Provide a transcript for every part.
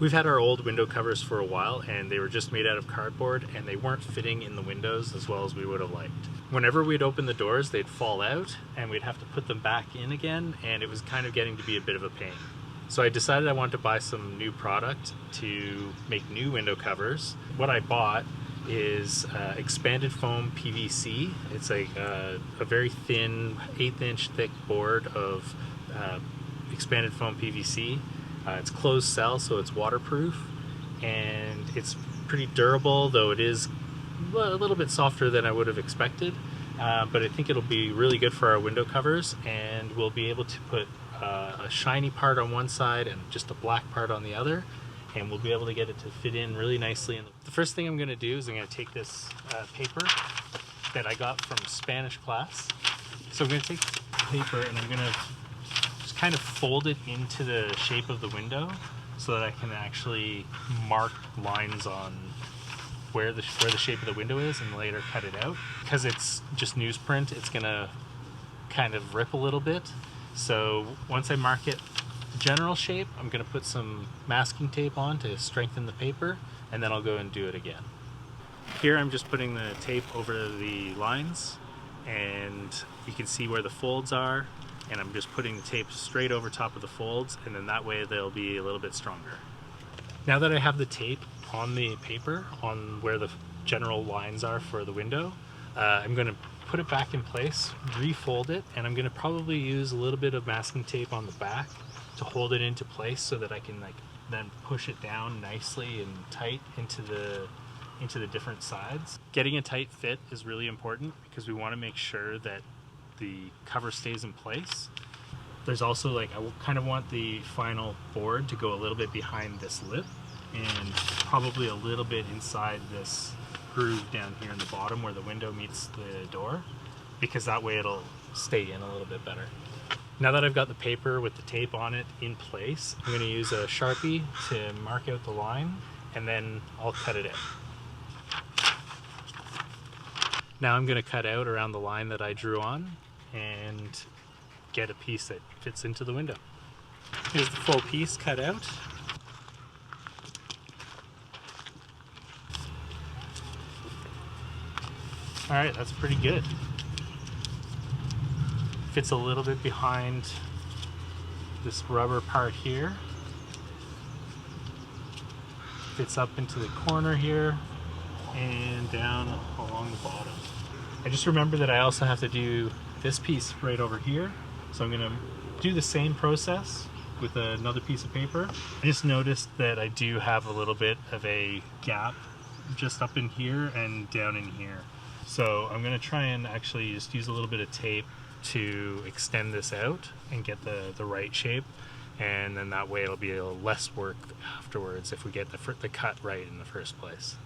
We've had our old window covers for a while, and they were just made out of cardboard, and they weren't fitting in the windows as well as we would have liked. Whenever we'd open the doors, they'd fall out, and we'd have to put them back in again, and it was kind of getting to be a bit of a pain. So I decided I wanted to buy some new product to make new window covers. What I bought is expanded foam PVC. It's like a very thin, 1/8 inch thick board of expanded foam PVC. It's closed cell, so it's waterproof, and it's pretty durable, though it is a little bit softer than I would have expected. But I think it'll be really good for our window covers, and we'll be able to put a shiny part on one side and just a black part on the other, and we'll be able to get it to fit in really nicely. And the first thing I'm going to do is I'm going to take this paper that I got from Spanish class. So I'm going to take this paper and I'm going to just kind of fold it into the shape of the window so that I can actually mark lines on where the shape of the window is and later cut it out. Because it's just newsprint, it's going to kind of rip a little bit. So once I mark it general shape, I'm going to put some masking tape on to strengthen the paper, and then I'll go and do it again. Here I'm just putting the tape over the lines, and you can see where the folds are, and I'm just putting the tape straight over top of the folds, and then that way they'll be a little bit stronger. Now that I have the tape on the paper on where the general lines are for the window, I'm going to put it back in place, refold it, and I'm going to probably use a little bit of masking tape on the back to hold it into place so that I can then push it down nicely and tight into the different sides. Getting a tight fit is really important because we want to make sure that the cover stays in place. There's also I kind of want the final board to go a little bit behind this lip and probably a little bit inside this groove down here in the bottom where the window meets the door, because that way it'll stay in a little bit better. Now that I've got the paper with the tape on it in place, I'm going to use a Sharpie to mark out the line, and then I'll cut it out. Now I'm going to cut out around the line that I drew on and get a piece that fits into the window. Here's the full piece cut out. Alright, that's pretty good. Fits a little bit behind this rubber part here. Fits up into the corner here and down along the bottom. I just remember that I also have to do this piece right over here. So I'm going to do the same process with another piece of paper. I just noticed that I do have a little bit of a gap just up in here and down in here. So I'm going to try and actually just use a little bit of tape to extend this out and get the right shape, and then that way it'll be less work afterwards if we get the cut right in the first place.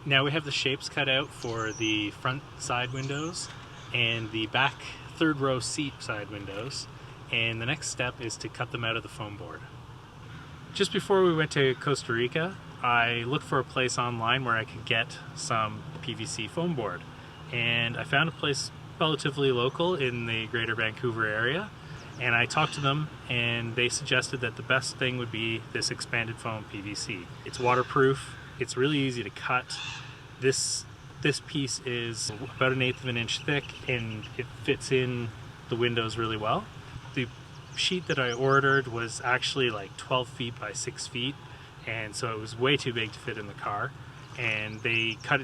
Now we have the shapes cut out for the front side windows and the back third row seat side windows, and the next step is to cut them out of the foam board. Just before we went to Costa Rica, I looked for a place online where I could get some PVC foam board, and I found a place relatively local in the greater Vancouver area, and I talked to them and they suggested that the best thing would be this expanded foam PVC. It's waterproof, it's really easy to cut. This piece is about 1/8 of an inch thick and it fits in the windows really well. The sheet that I ordered was actually 12 feet by 6 feet, and so it was way too big to fit in the car, and they cut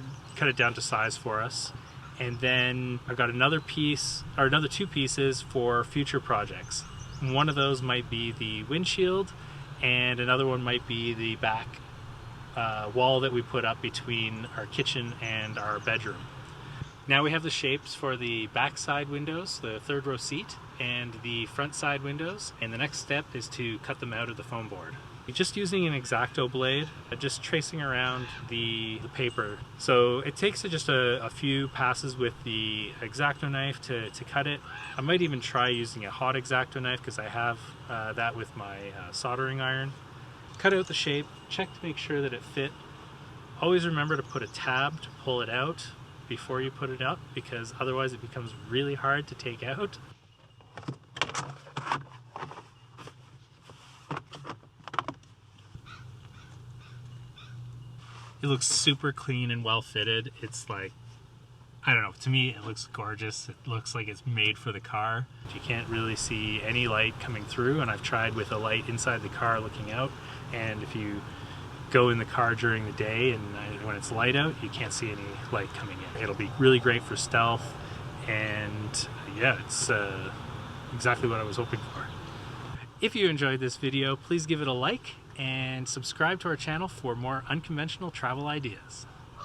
it down to size for us. And then I've got another two pieces for future projects. One of those might be the windshield, and another one might be the back wall that we put up between our kitchen and our bedroom. Now we have the shapes for the back side windows, the third row seat, and the front side windows, and the next step is to cut them out of the foam board. Just using an X-Acto blade, just tracing around the paper. So it takes just a few passes with the X-Acto knife to cut it. I might even try using a hot X-Acto knife because I have that with my soldering iron. Cut out the shape, check to make sure that it fit. Always remember to put a tab to pull it out before you put it up, because otherwise it becomes really hard to take out. It looks super clean and well fitted. It's like, I don't know, to me it looks gorgeous. It looks like it's made for the car. You can't really see any light coming through, and I've tried with a light inside the car looking out, and if you go in the car during the day and when it's light out, you can't see any light coming in. It'll be really great for stealth, and yeah, it's exactly what I was hoping for. If you enjoyed this video, please give it a like and subscribe to our channel for more unconventional travel ideas.